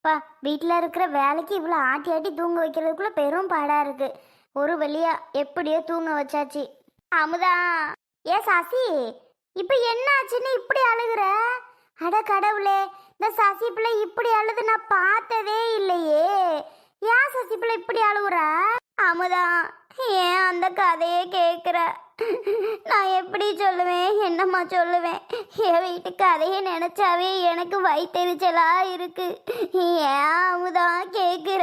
பா, வீட்டில் இருக்கிற வேலைக்கு இவ்வளோ ஆட்டி ஆட்டி தூங்க வைக்கிறதுக்குள்ள பெரும் பாடா இருக்கு. ஒரு வழியா எப்படியோ தூங்க வச்சாச்சு. அமுதா, ஏ சசி, இப்ப என்ன ஆச்சுன்னு இப்படி அழுகுற? அட கடவுளே, இந்த சசி பிள்ளை இப்படி அழுது நான் பார்த்ததே இல்லையே. ஏன் சசி பிள்ளை இப்படி அழுகுறா? அமுதா, ஏன் அந்த கதையே கேட்குற? நான் எப்படி சொல்லுவேன், என்னம்மா சொல்லுவேன்? என் வீட்டு கதையை நினைச்சாவே எனக்கு வயிற்றெரிச்சலா இருக்கு. ஏன் அமுதா கேட்குற?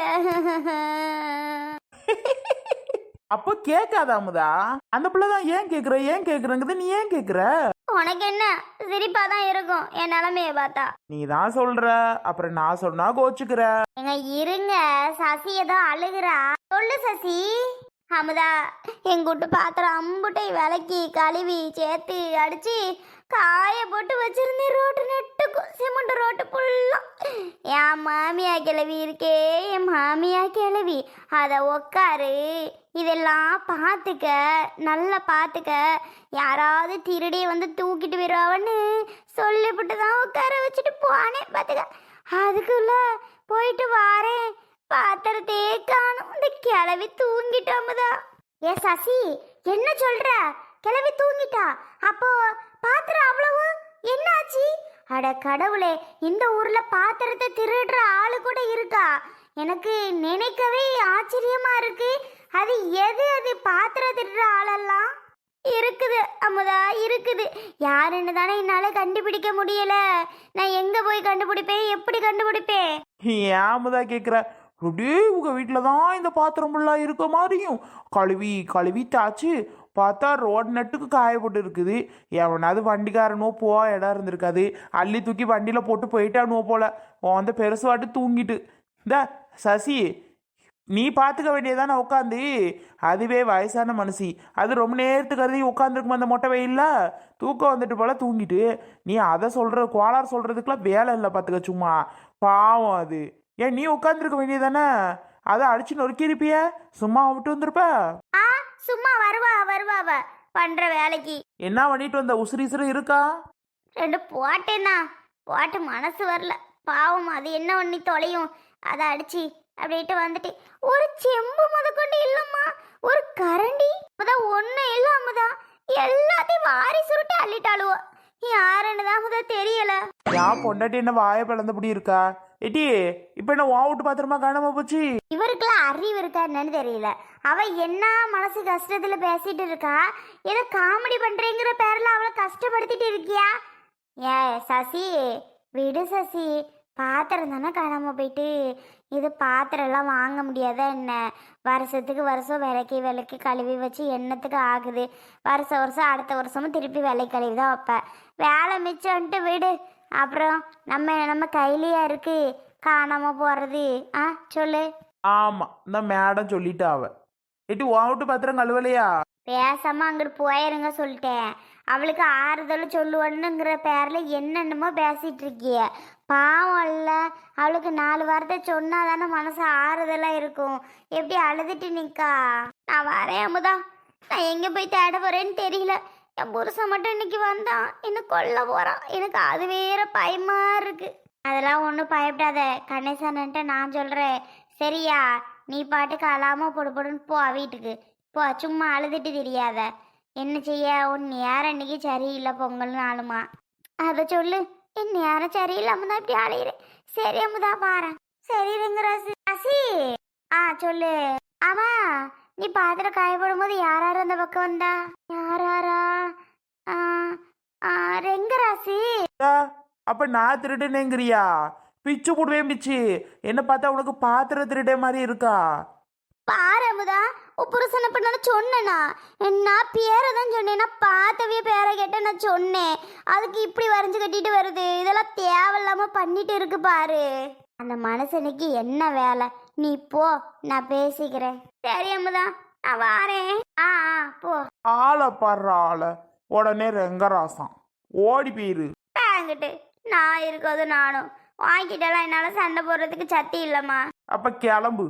அப்போ கேட்காத அமுதா, அந்த பிள்ளைதான் ஏன் கேக்குறங்கிறது நீ ஏன் கேக்குற? உனக்கு என்ன சிரிப்பா தான் இருக்கும் என் நிலைமைய பார்த்தா. நீ தான் சொல்ற, அப்புறம் நான் சொன்னா கோச்சுக்கிற. எங்க இருங்க, சசி ஏதோ அழுகுறா. சொல்லு சசி. அமுதா, எங்கூட்டு பாத்திரம் அம்புட்டை விளக்கி கழுவி சேர்த்து அடிச்சு காய போட்டு வச்சிருந்தேன். ரோட்டு நெட்டுக்கும் சிமெண்ட் ரோட்டு ஃபுல்லா. என் மாமியா கிளவி இருக்கே, என் மாமியா கிளவி, அதை உக்காரு, இதெல்லாம் பார்த்துக்க, நல்லா பார்த்துக்க, யாராவது திருடி வந்து தூக்கிட்டு வருவான்னு சொல்லிவிட்டு தான் உட்கார வச்சுட்டு போனேன் பார்த்துக்க. அதுக்குள்ள போயிட்டு வாரேன், பாத்திரத்தையே காணும். இந்த கிளவி தூங்கிட்டோமுதா. ஏ சசி, என்ன சொல்ற? கிளவி தூங்கிட்டா? அப்போ பாத்திரம் அவ்வளவு என்னாச்சு? அட கடவுளே, இந்த ஊர்ல பாத்திரத்தை திருடுற ஆளு கூட இருக்கா? எனக்கு நினைக்கவே ஆச்சரியமா இருக்கு. அது எது? அது பாத்திரம் திருடுற ஆளெல்லாம் இருக்குது அமுதா, இருக்குது. யாருன்னு தானே என்னால கண்டுபிடிக்க முடியல. நான் எங்க போய் கண்டுபிடிப்பேன், எப்படி கண்டுபிடிப்பேன்? ஏன் அமுதா கேக்குற? அப்படியே உங்க வீட்டுலதான் இந்த பாத்திரம் ஃபுல்லா இருக்க மாதிரியும் கழுவிட்டாச்சு. பார்த்தா ரோடு நட்டுக்கு காயப்பட்டு இருக்குது. எவனாவது வண்டிக்காரனோ போ இடம் இருந்திருக்காது, அள்ளி தூக்கி வண்டியில போட்டு போயிட்டானுவோ போல. அந்த பெருசு வாட்டு தூங்கிட்டு. இந்த சசி, நீ பார்த்துக்க வேண்டியதானே உட்காந்து. அதுவே வயசான மனுஷி, அது ரொம்ப நேரத்துக்கு கருதி உட்காந்துருக்கும் அந்த மொட்டை வெயில்ல. தூக்கம் வந்துட்டு போல தூங்கிட்டு நீ அதை சொல்ற கோளாறு சொல்றதுக்குலாம் வேலை இல்லை பார்த்துக்க. சும்மா பாவம் அது. ஏன் நீ உட்காந்துருக்க வேண்டியதானே? அதை அடிச்சு நொறுக்கிருப்பிய, சும்மா விட்டு வந்திருப்ப. சும்மா வருவாவ பண்ற வேலைக்கு. என்ன பண்ணிட்டு வந்த? உசுறு இருக்கா? ரெண்டு போட்டேன்னா போட்டு மனசு வரல. பாவம், அது என்ன ஒண்ணி தொலையும். அதை அடிச்சு அப்படின்ட்டு வந்துட்டு ஒரு செம்பு முத கொண்டு இல்லம்மா, ஒரு கரண்டி அதான் ஒண்ணு இல்லாமதா எல்லாத்தையும் வாரி சுருட்டு அள்ளிட்டாளுவோ. யாருன்னு தான் தெரியல. யான் பொண்டாட்டி என்ன வாய பிளந்தபடி இருக்கா? எட்டி, இப்ப என்ன வாவுட்டு பாத்திரமா காணாம போச்சு? இவருக்குலாம் அறிவு இருக்கா என்னன்னு தெரியல. அவ என்ன மனசு கஷ்டத்துல பேசிட்டு இருக்கா, ஏதோ காமெடி பண்றேங்கிற பேர்ல அவளை கஷ்டப்படுத்திட்டு இருக்கியா? ஏ சசி, விடு சசி. பாத்திரம் தானே காணாம போயிட்டு. இது பாத்திரம் எல்லாம் வாங்க முடியாதா என்ன? வருஷத்துக்கு வருஷம் விலைக்கு கழுவி வச்சு எண்ணத்துக்கு ஆகுது. வருஷம் அடுத்த வருஷமும் திருப்பி விலை கழுவி தான் வைப்பேன். வேலை மிச்சம்ன்ட்டு விடு. அப்புறம் நம்ம கையிலையா இருக்கு காணாம போறது? சொல்லு. ஆமா, இந்த மேடம் சொல்லிட்டு அவ. எட்டி, வாவுட்டு பாத்திரம் கழுவலையா? பேசாம அங்கிட்டு போயிருங்க சொல்லிட்டேன். அவளுக்கு ஆறுதல் சொல்லுவண்ணுங்கிற பேர்ல என்னென்னமோ பேசிட்டு இருக்கிய. பாவம் இல்ல, அவளுக்கு 4 வார்த்தை சொன்னாதானே மனசு ஆறுதலா இருக்கும். எப்படி அழுதுட்டு நிக்கா? நான் வரேன் அமுதா. நான் எங்க போய் தேட போறேன்னு தெரியல. என் புருஷன் மட்டும் இன்னைக்கு வந்தான், இன்னும் கொல்ல போறான். எனக்கு அது வேற பயமா இருக்கு. அதெல்லாம் ஒன்றும் பயப்படாத, கணேசன்ட்ட நான் சொல்றேன் சரியா? நீ பாட்டுக்கு அழாம பொடுன்னு போ வீட்டுக்கு போ. சும்மா அழுதுட்டு தெரியாத. என்ன செய்ய, உன் நேரம் இன்னைக்கு சரியில்லை, பொங்கல் நாளுமா. அதை சொல்லு. என் நேரம் சரியில்லாம தான் இப்படி அழையிறேன். சரி அம்முதா பாறேன். சரி ரெங்கராசி. ராசி, சொல்லு. ஆமா, நீ பாத்திரம் காயப்படும் போது யாராரு அந்த பக்கம் வந்தா? யாராரா? ரெங்கராசி. அப்ப நான் திருடுனேங்கிறியா? பிச்சு போடுவேன் பிச்சு. என்ன பார்த்தா உனக்கு பாத்திரம் திருடே மாதிரி இருக்கா? பாரு அமுதா, உன் புருஷனை பண்ண சொன்னேனா? நான் பேரை தான் சொன்னேன். நான் பார்த்தவே பேரை கேட்ட நான் சொன்னேன். அதுக்கு இப்படி வரைஞ்சு கட்டிட்டு வருது. இதெல்லாம் தேவையில்லாம பண்ணிட்டு இருக்கு பாரு. அந்த மனுஷனுக்கு என்ன வேலை? நீ போ, நான் பேசிக்கிறேன். சரி அமுதா, நான் வாரேன். போ. ஆளை பாடுற ஆளை உடனே ரெங்கராசம் ஓடி போயிரு. வாங்கிட்டு நான் இருக்கது நானும் வாங்கிட்டலாம். என்னால சண்டை போடுறதுக்கு சத்தி இல்லம்மா. அப்ப கிளம்பு.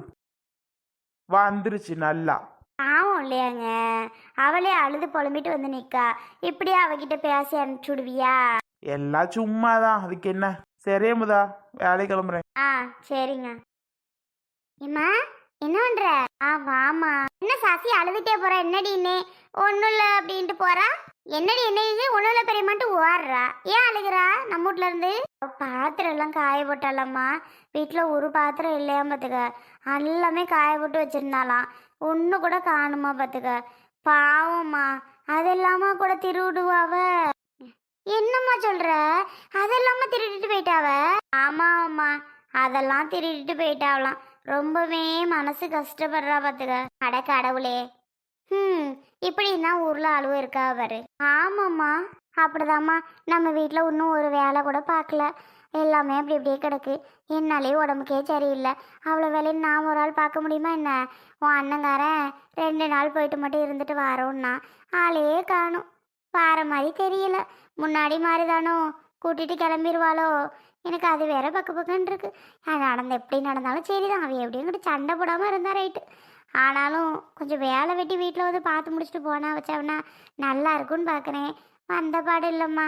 வந்துருச்சு நல்லா. ஆமாம் இல்லையாங்க, அவளே அழுது புலம்பிட்டு வந்து நிக்கா. இப்படியே அவகிட்ட பேசி அனுப்பிச்சுடுவியா? எல்லாம் சும்மாதான், அதுக்கு என்ன? சரி அமுதா, வேலைக்கு கிளம்புறேன். ஆ சரிங்க. ஏம்மா என்ன பண்ற? வாமா. என்ன சசி அழுதுட்டே போறா? என்னடின்னு? ஒன்றும் இல்லை அப்படின்ட்டு போறா. என்னடி என்ன இது? ஒன்றும் இல்லை பெரியமாட்டு ஓடுறா. ஏன் அழுகிறா? நம்ம வீட்ல இருந்து பாத்திரம் எல்லாம் காய போட்டாலம்மா. வீட்டில் ஒரு பாத்திரம் இல்லையா பார்த்துக்க. எல்லாமே காய போட்டு வச்சிருந்தாலாம். ஒன்று கூட காணுமா பார்த்துக்க. பாவம்மா. அதெல்லாமா கூட திருவிடுவாவ. என்னம்மா சொல்ற? அதெல்லாமா திருடிட்டு போயிட்டாவ? ஆமாம்மா, அதெல்லாம் திருடிட்டு போயிட்டாவலாம். ரொம்பவே மனசு கஷ்டப்படுறா பார்த்துக்க. அட கடவுளே. இப்படின்னா ஊர்ல அழுவ இருக்கா பாரு. ஆமாம்மா, அப்படிதாம்மா. நம்ம வீட்டில் இன்னும் ஒரு வேலை கூட பார்க்கல. எல்லாமே அப்படி அப்படியே கிடக்கு. என்னாலே உடம்புக்கே சரியில்லை. அவ்வளோ வேலையை நான் ஒரு ஆள் பார்க்க முடியுமா என்ன? உன் அண்ணங்காரன் 2 நாள் போயிட்டு மட்டும் இருந்துட்டு வரோன்னா ஆளே காணும். பாற மாதிரி தெரியல. முன்னாடி மாதிரி தானோ கூட்டிட்டு கிளம்பிடுவாளோ? எனக்கு அது வேற பக்குன்னு இருக்கு. நடந்த எப்படி நடந்தாலும் சரிதான். அவ எப்படியும் கூட சண்டை போடாமல் இருந்தா ரைட்டு. ஆனாலும் கொஞ்சம் வேலை வெட்டி வீட்டில் வந்து பார்த்து முடிச்சுட்டு போனா வச்சவனா நல்லா இருக்குன்னு பார்க்குறேன். வந்த பாடு இல்லைம்மா.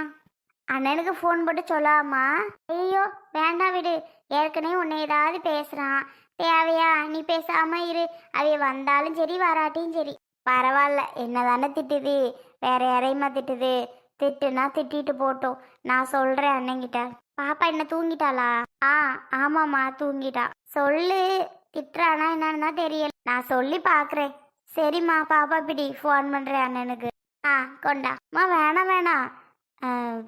அண்ணனுக்கு ஃபோன் போட்டு சொல்லாமா? ஐயோ வேண்டாம் விடு. ஏற்கனவே உன்னை ஏதாவது பேசுகிறான். தேவையா? நீ பேசாம இரு. அவைய வந்தாலும் சரி வராட்டியும் சரி பரவாயில்ல. என்ன தானே திட்டுது? வேற யாரையுமா திட்டுது? திட்டுனா திட்டிட்டு போட்டோம். நான் சொல்கிறேன் அண்ணங்கிட்ட. பாப்பா என்ன தூங்கிட்டாளா? ஆமாம்மா தூங்கிட்டா. சொல்லு. திட்டுறானா என்னன்னு தான் தெரியல. நான் சொல்லி பார்க்குறேன். சரிம்மா, பாப்பா பிடி. ஃபோன் பண்ணுறேன் அண்ணனுக்கு. கொண்டாம்மா. வேணாம் வேணாம்.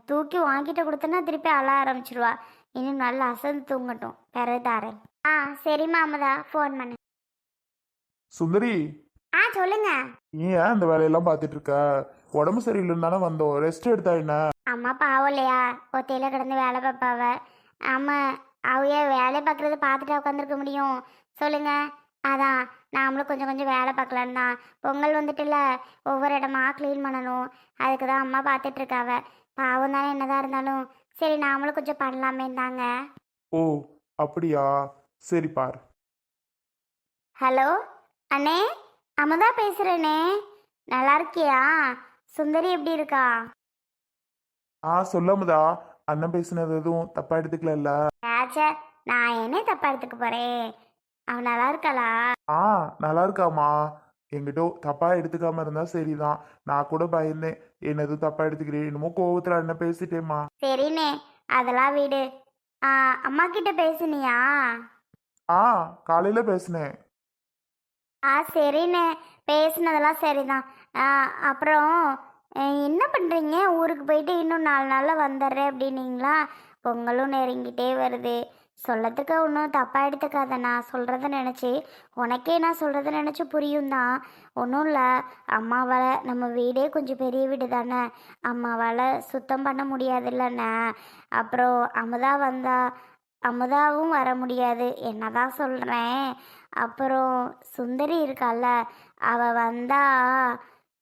தூக்கி வாங்கிட்டு கொடுத்தனா திருப்பி அழ ஆரம்பிச்சிருவா. இன்னும் நல்லா அசந்து தூங்கட்டும். பிறகு தாரேன். சரிம்மா அம்மதா, ஃபோன் பண்ணு. சுந்தரி, சொல்லுங்க. நீ ஏன் இந்த வேலையெல்லாம் பார்த்துட்டு இருக்க? உடம்பு சரியில்லைன்னு தானே வந்தோம். ரெஸ்ட் எடுத்தா என்ன? அம்மா பாவம் இல்லையா? ஒத்தையில கிடந்து வேலை பார்ப்பாவ. ஆமாம், அவைய வேலை பார்க்குறத பார்த்துட்டு உட்காந்துருக்க முடியும் சொல்லுங்க. அதான் நாமளும் கொஞ்சம் கொஞ்சம் வேலை பார்க்கலான்னு தான். பொங்கல் வந்துட்டுல, ஒவ்வொரு இடமா க்ளீன் பண்ணணும். அதுக்கு தான் அம்மா பார்த்துட்டு இருக்காவ. பாவம் தானே என்னதான் இருந்தாலும். சரி நாமளும் கொஞ்சம் பண்ணலாமே தாங்க. ஓ அப்படியா? சரி பார். ஹலோ அண்ணே, அம்மதா பேசுகிறேனே. நல்லா இருக்கியா? சுந்தரி எப்படி இருக்கா? சொல்லாமதா. அண்ணன் பேசினது எதுவும் தப்பா எடுத்துக்கல? ஆச்சே, நான் என்ன தப்பா எடுத்துக்க போறேன்? அவன் நல்லா இருக்காளா? நல்லா இருக்காமா. என்கிட்ட தப்பா எடுத்துக்காம இருந்தா சரிதான். நான் கூட பயந்தேன், என்னது தப்பா எடுத்துக்கிறேன், என்னமோ கோவத்துல அண்ணன் பேசிட்டேம்மா. சரிண்ணே, அதெல்லாம் விடு. அம்மா கிட்ட பேசுனியா? காலையில பேசினேன். சரிண்ணே, பேசுனதெல்லாம் சரிதான். அப்புறம் என்ன பண்ணுறீங்க? ஊருக்கு போயிட்டு இன்னும் 4 நாளில் வந்துடுறேன் அப்படின்னீங்களா? பொங்கலும் நெருங்கிட்டே வருது. சொல்லத்துக்கு ஒன்றும் தப்பாக எடுத்துக்காத. நான் சொல்கிறத நினச்சி உனக்கே நான் சொல்கிறத நினச்சி புரியும் தான். ஒன்றும் இல்லை, அம்மாவால் நம்ம வீடே கொஞ்சம் பெரிய வீடு தானே. அம்மாவால் சுத்தம் பண்ண முடியாதுல்லண்ணே. அப்புறம் அமுதாவும் வர முடியாது. என்னதான் சொல்கிறேன். அப்புறம் சுந்தரி இருக்கால, அவள் வந்தா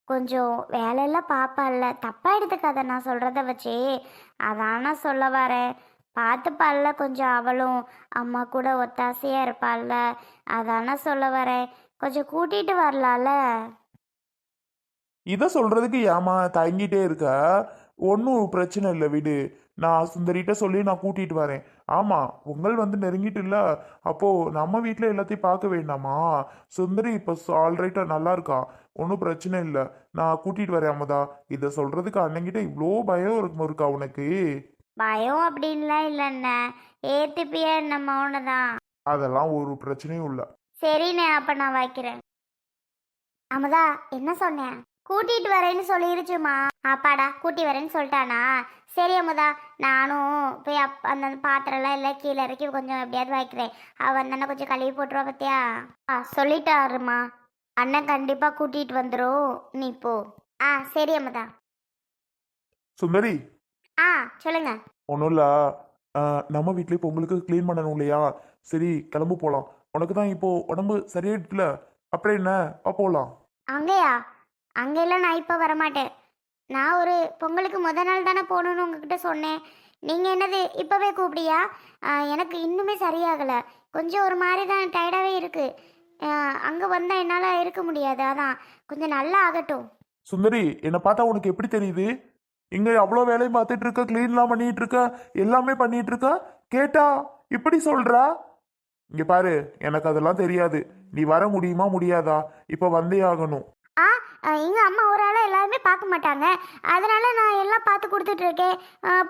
கொஞ்சம் வேலையெல்லாம் பார்ப்பாள்ல. தப்பாக எடுத்துக்காத நான் சொல்கிறத வச்சு. அதான் நான் சொல்ல வரேன். பார்த்துப்பாள்ல கொஞ்சம். அவளும் அம்மா கூட ஒத்தாசையாக இருப்பாள்ல. அதான சொல்ல வரேன். கொஞ்சம் கூட்டிகிட்டு வரலாம்ல. இதை சொல்றதுக்கு ஏமா தயங்கிட்டே இருக்க? ஒன்றும் பிரச்சனை இல்லை, விடு. நான் சுந்தரிட்ட சொல்லி நான் கூட்டிட்டு வரேன். ஆமா, பொங்கல் வந்து நெருங்கிட்டு இல்ல, அப்போ நம்ம வீட்டில் எல்லாத்தையும் பார்க்க வேண்டாமா? சுந்தரி இப்போ ஆல்ரைட்டா நல்லா இருக்கா, ஒன்றும் பிரச்சனை இல்லை. நான் கூட்டிட்டு வரேன் அம்மதா. இதை சொல்றதுக்கு அண்ணங்கிட்ட இவ்வளோ பயம் இருக்கா உனக்கு? பயம் அப்படின்லாம் இல்லைண்ணே. ஏத்துப்பியா என்ன மௌனதான்? அதெல்லாம் ஒரு பிரச்சனையும் இல்லை. சரிண்ணே, அப்ப நான் வைக்கிறேன். அமுதா என்ன சொன்னேன்? கூட்டிட்டு வரேன்னு சொல்லிருச்சுமா. அப்பாடா, கூட்டி வரேன்னு சொல்லிட்டானா? சரி அமுதா, நானும் போய் அந்த பாத்திரம்லாம் இல்லை கீழே இறக்கி கொஞ்சம் எப்படியாவது வைக்கிறேன். அவன் வந்தானே கொஞ்சம் கழுவி போட்டுருவா பத்தியா? சொல்லிட்டாருமா. அண்ணன் கண்டிப்பா கூட்டிட்டு வந்துடும். நீ போ. சரி அமுதா. சுந்தரி, சொல்லுங்க. ஒன்றும் இல்லை, நம்ம வீட்லேயே பொங்கலுக்கு க்ளீன் பண்ணணும் இல்லையா? சரி கிளம்பு போகலாம். உனக்கு தான் இப்போ உடம்பு சரியாயிட்டுல, அப்புறம் என்ன போகலாம். அங்கேயா? அங்கெல்லாம் நான் இப்போ வரமாட்டேன். நான் ஒரு பொங்கலுக்கு நாள் தானே போகணுன்னு உங்ககிட்ட சொன்னேன். நீங்கள் என்னது இப்போவே கூப்பிடியா? எனக்கு இன்னுமே சரியாகலை. கொஞ்சம் ஒரு மாதிரி தான் டயர்டாகவே இருக்குது. அங்கே வந்தால் என்னால் இருக்க முடியாது. அதான் கொஞ்சம் நல்லா ஆகட்டும். சுந்தரி, என்னை பார்த்தா உனக்கு எப்படி தெரியுது? இங்கே அவ்வளோ வேலையும் பார்த்துட்டு இருக்க, க்ளீன்லாம் பண்ணிட்டு இருக்க, எல்லாமே பண்ணிட்டு இருக்க. கேட்டா இப்படி சொல்றா. இங்க பாரு, எனக்கு அதெல்லாம் தெரியாது. நீ வர முடியுமா முடியாதா? இப்ப வந்தே ஆகணும். ஆ எங்க அம்மா ஒரு ஆளை எல்லாருமே பார்க்க மாட்டாங்க, அதனால நான் எல்லாம் பார்த்து கொடுத்துட்டு இருக்கேன்.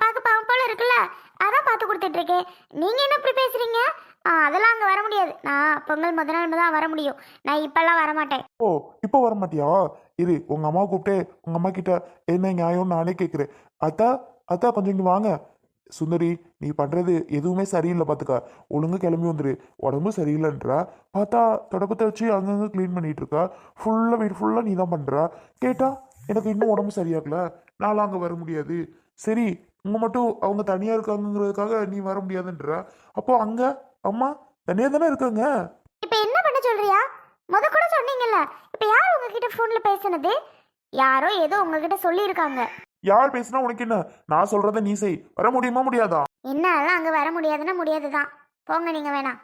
பார்க்க பாவம் போல இருக்குல்ல, அதான் பார்த்து கொடுத்துட்டு இருக்கேன். நீங்க என்ன இப்படி பேசுறீங்க? அதெல்லாம் அங்கே வர முடியாது. நான் பொங்கல் முத நாள் தான் வர முடியும். நான் இப்பெல்லாம் வர மாட்டேன். ஓ, இப்போ வர மாட்டியா? இரு, உங்க அம்மா கூப்பிட்டு உங்க அம்மா கிட்ட என்ன நியாயம் நானே கேட்குறேன். அத்தா அத்தா கொஞ்சம் இங்க வாங்க. சுந்தரி, நீ பண்றது எதுவுமே சரியில்லை பாத்துக்க. ஒழுங்கு கிளம்பி வந்துரு. உடம்பு சரியில்லைன்றா, பார்த்தா தொடப்பத்தை வச்சு அங்கங்க க்ளீன் பண்ணிட்டு இருக்கா. ஃபுல்லா வீடு ஃபுல்லா நீ தான் பண்றா. கேட்டா எனக்கு இன்னும் உடம்பு சரியாகல, நான்லாம் அங்க வர முடியாது. சரி, உங்க மட்டும் அவங்க தனியா இருக்காங்கிறதுக்காக நீ வர முடியாதுன்றா. அப்போ அங்க அம்மா தனியா தானே இருக்காங்க. இப்போ என்ன பண்ண சொல்றியா? முத கூட சொன்னீங்கல்ல, இப்போ யார் உங்ககிட்ட ஃபோன்ல பேசுனது? யாரோ ஏதோ உங்ககிட்ட சொல்லியிருக்காங்க. யார் பேசுனா உனக்கு என்ன? நான் சொல்றத நீ செய். வர முடியுமா முடியாதா? என்னால அங்கே வர முடியாதுன்னா முடியாது தான். போங்க, நீங்கள் வேணாம்.